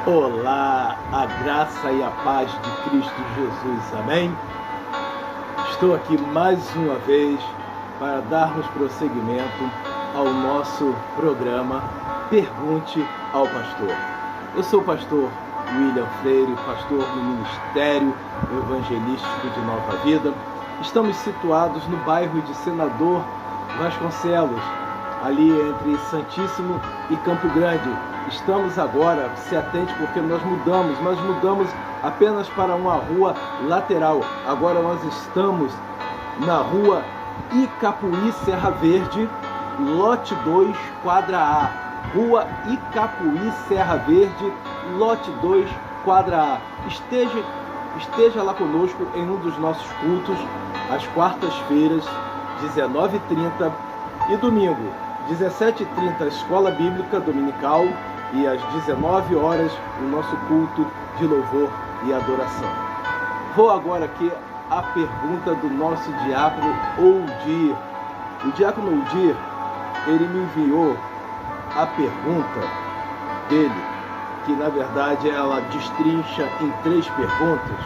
Olá, a graça e a paz de Cristo Jesus, amém? Estou aqui mais uma vez para darmos prosseguimento ao nosso programa Pergunte ao Pastor. Eu sou o pastor William Freire, pastor do Ministério Evangelístico de Nova Vida. Estamos situados no bairro de Senador Vasconcelos, ali entre Santíssimo e Campo Grande. Estamos agora, se atente porque nós mudamos apenas para uma rua lateral. Agora nós estamos na rua Icapuí Serra Verde, lote 2, quadra A. Rua Icapuí Serra Verde, lote 2, quadra A. Esteja lá conosco em um dos nossos cultos, às quartas-feiras, 19h30 e domingo, 17h30, Escola Bíblica Dominical, e às 19 horas o nosso culto de louvor e adoração. Vou agora aqui à pergunta do nosso diácono Oldir. O diácono Oldir, ele me enviou a pergunta dele, que na verdade ela destrincha em 3 perguntas.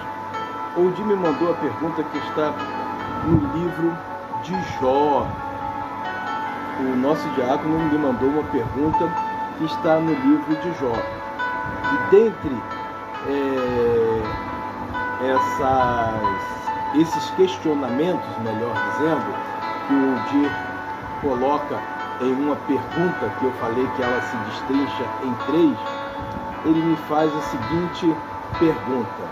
Oldir me mandou a pergunta que está no livro de Jó. O nosso diácono me mandou uma pergunta que está no livro de Jó. E dentre esses questionamentos, melhor dizendo, que o Oldir coloca em uma pergunta que eu falei que ela se destrincha em 3, ele me faz a seguinte pergunta: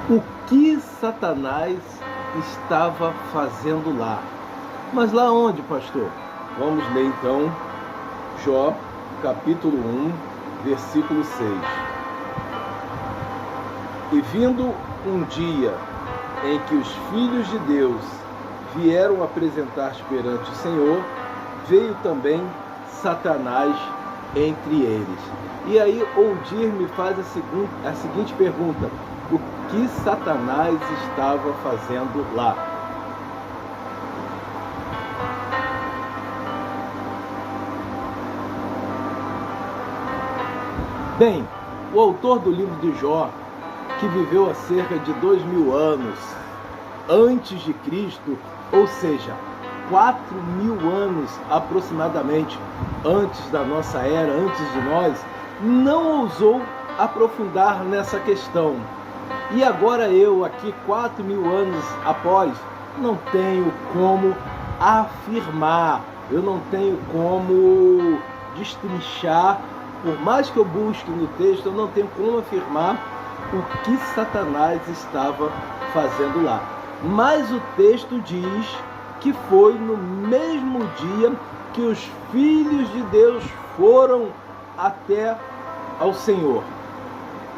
o que Satanás estava fazendo lá? Mas lá onde, pastor? Vamos ler então Jó, capítulo 1, versículo 6. E vindo um dia em que os filhos de Deus vieram apresentar-se perante o Senhor, veio também Satanás entre eles. E aí Oldir me faz a seguinte pergunta: o que Satanás estava fazendo lá? Bem, o autor do livro de Jó, que viveu há cerca de 2000 anos antes de Cristo, ou seja, 4000 anos aproximadamente antes da nossa era, antes de nós, não ousou aprofundar nessa questão. E agora eu, aqui 4000 anos após, não tenho como afirmar, eu não tenho como destrinchar. Por mais que eu busque no texto, eu não tenho como afirmar o que Satanás estava fazendo lá. Mas o texto diz que foi no mesmo dia que os filhos de Deus foram até ao Senhor,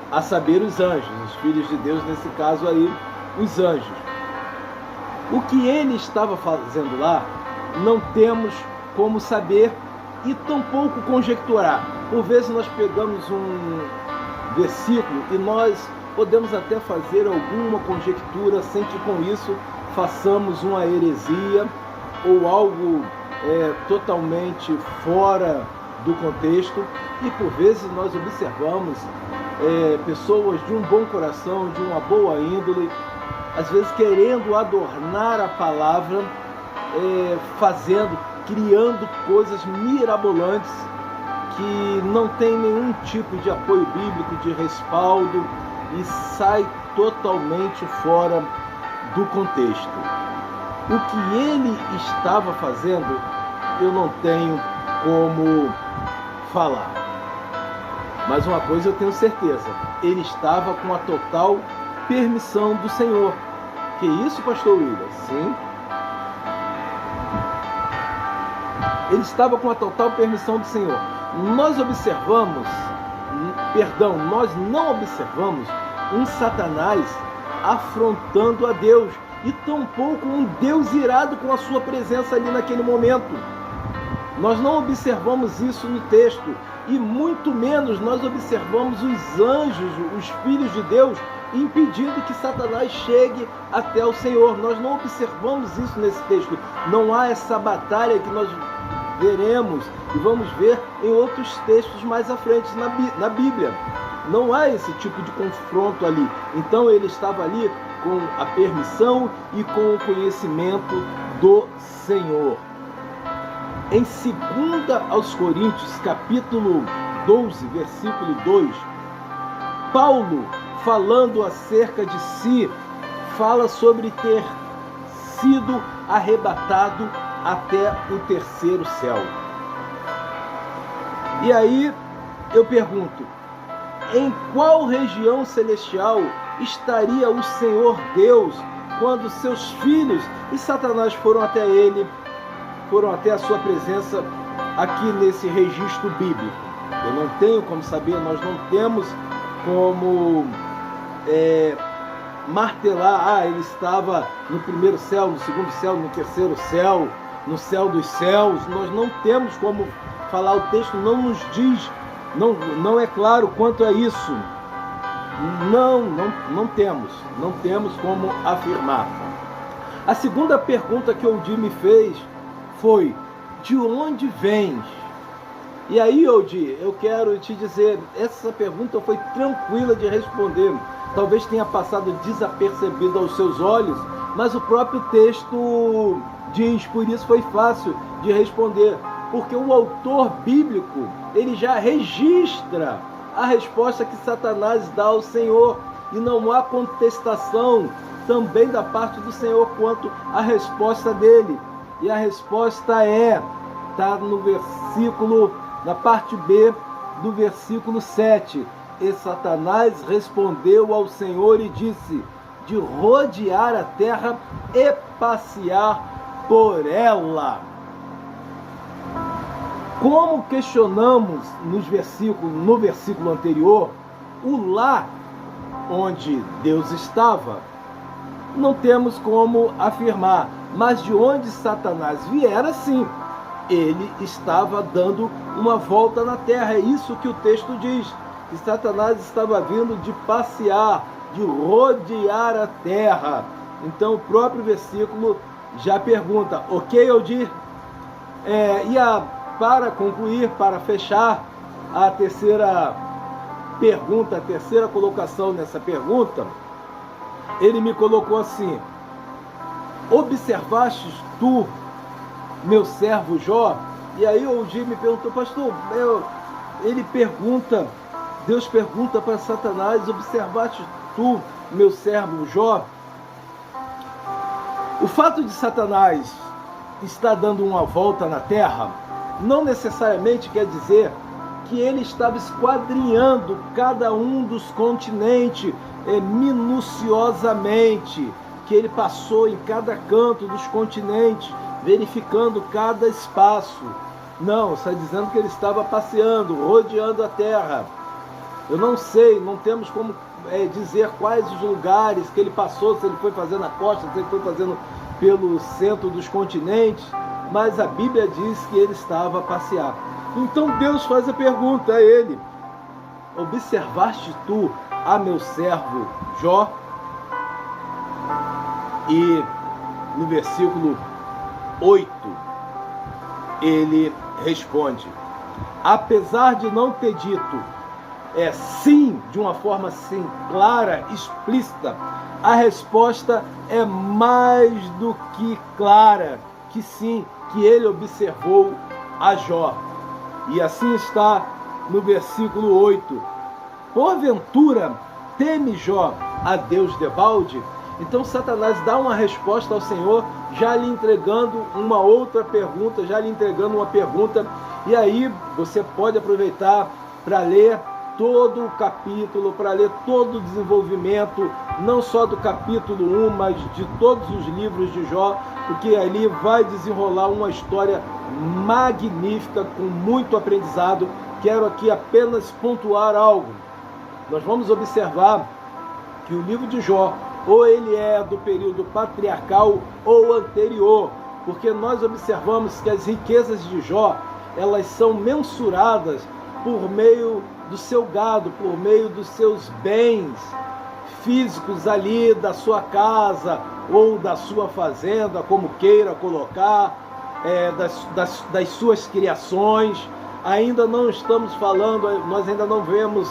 a saber, os anjos, os filhos de Deus, nesse caso aí, os anjos. O que ele estava fazendo lá, não temos como saber e tampouco conjecturar. Por vezes nós pegamos um versículo e nós podemos até fazer alguma conjectura sem que com isso façamos uma heresia ou algo totalmente fora do contexto. E por vezes nós observamos pessoas de um bom coração, de uma boa índole, às vezes querendo adornar a palavra, criando coisas mirabolantes que não tem nenhum tipo de apoio bíblico, de respaldo, e sai totalmente fora do contexto. O que ele estava fazendo, eu não tenho como falar. Mas uma coisa eu tenho certeza: ele estava com a total permissão do Senhor. Que isso, pastor William? Sim. Ele estava com a total permissão do Senhor. Nós não observamos um Satanás afrontando a Deus, e tampouco um Deus irado com a sua presença ali naquele momento. Nós não observamos isso no texto, e muito menos nós observamos os anjos, os filhos de Deus, impedindo que Satanás chegue até o Senhor. Nós não observamos isso nesse texto. Não há essa batalha que nós veremos e vamos ver em outros textos mais à frente na Bíblia. Não há esse tipo de confronto ali. Então ele estava ali com a permissão e com o conhecimento do Senhor. Em 2 aos Coríntios, capítulo 12, versículo 2, Paulo, falando acerca de si, fala sobre ter sido arrebatado até o terceiro céu. E aí eu pergunto, em qual região celestial estaria o Senhor Deus quando seus filhos e Satanás foram até ele, foram até a sua presença aqui nesse registro bíblico? Eu não tenho como saber, nós não temos como martelar, ele estava no primeiro céu, no segundo céu, no terceiro céu, no céu dos céus. Nós não temos como falar, o texto não nos diz, não é claro quanto a isso. Não temos como afirmar. A segunda pergunta que Odi me fez foi: de onde vens? E aí, Odi, eu quero te dizer, essa pergunta foi tranquila de responder. Talvez tenha passado desapercebida aos seus olhos, mas o próprio texto diz, por isso foi fácil de responder, porque o autor bíblico, ele já registra a resposta que Satanás dá ao Senhor, e não há contestação também da parte do Senhor quanto à resposta dele. E a resposta está no versículo, na parte B do versículo 7. E Satanás respondeu ao Senhor e disse: de rodear a terra e passear por ela. Como questionamos no versículo anterior, o lá onde Deus estava, não temos como afirmar, mas de onde Satanás viera, sim, ele estava dando uma volta na terra. É isso que o texto diz, que Satanás estava vindo de passear, de rodear a terra. Então o próprio versículo já pergunta, ok, Odi? Para concluir, para fechar a terceira pergunta, a terceira colocação nessa pergunta, ele me colocou assim: observastes tu meu servo Jó? E aí o Odi me perguntou, pastor, Deus pergunta para Satanás: observaste tu meu servo Jó? O fato de Satanás estar dando uma volta na terra não necessariamente quer dizer que ele estava esquadrinhando cada um dos continentes minuciosamente, que ele passou em cada canto dos continentes, verificando cada espaço. Não, está dizendo que ele estava passeando, rodeando a terra. Eu não sei, não temos como dizer quais os lugares que ele passou, se ele foi fazendo a costa, se ele foi fazendo pelo centro dos continentes, mas a Bíblia diz que ele estava a passear. Então Deus faz a pergunta a ele: observaste tu a meu servo Jó? E no versículo 8 ele responde, apesar de não ter dito sim, de uma forma assim clara, explícita, a resposta é mais do que clara, que sim, que ele observou a Jó. E assim está no versículo 8. Porventura teme Jó a Deus debalde? Então Satanás dá uma resposta ao Senhor, já lhe entregando uma outra pergunta, e aí você pode aproveitar para ler todo o capítulo, para ler todo o desenvolvimento, não só do capítulo 1, mas de todos os livros de Jó, porque ali vai desenrolar uma história magnífica, com muito aprendizado. Quero aqui apenas pontuar algo. Nós vamos observar que o livro de Jó, ou ele é do período patriarcal ou anterior, porque nós observamos que as riquezas de Jó, elas são mensuradas por meio do seu gado, por meio dos seus bens físicos ali, da sua casa ou da sua fazenda, como queira colocar. das suas criações. Ainda não estamos falando, nós ainda não vemos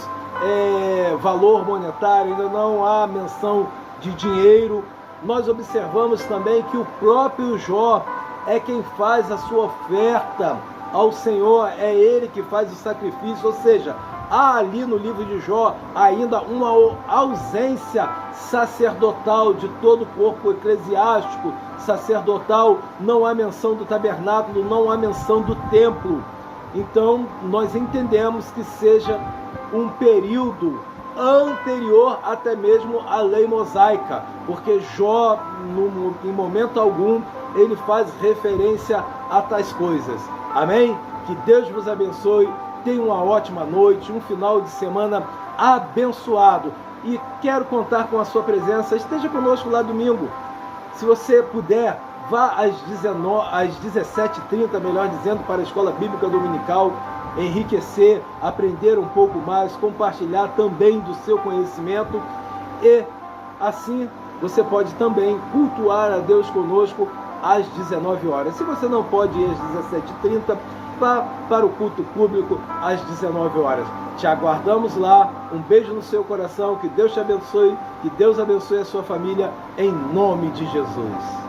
valor monetário, ainda não há menção de dinheiro. Nós observamos também que o próprio Jó é quem faz a sua oferta ao Senhor, é ele que faz o sacrifício, ou seja, há ali no livro de Jó ainda uma ausência sacerdotal de todo o corpo eclesiástico, sacerdotal, não há menção do tabernáculo, não há menção do templo. Então nós entendemos que seja um período anterior até mesmo à lei mosaica, porque Jó, em momento algum, ele faz referência a tais coisas. Amém? Que Deus vos abençoe, tenha uma ótima noite, um final de semana abençoado. E quero contar com a sua presença, esteja conosco lá domingo. Se você puder, vá às 17h30, melhor dizendo, para a Escola Bíblica Dominical, enriquecer, aprender um pouco mais, compartilhar também do seu conhecimento, e assim você pode também cultuar a Deus conosco às 19 horas. Se você não pode ir às 17h30, vá para o culto público às 19 horas. Te aguardamos lá, um beijo no seu coração, que Deus te abençoe, que Deus abençoe a sua família, em nome de Jesus.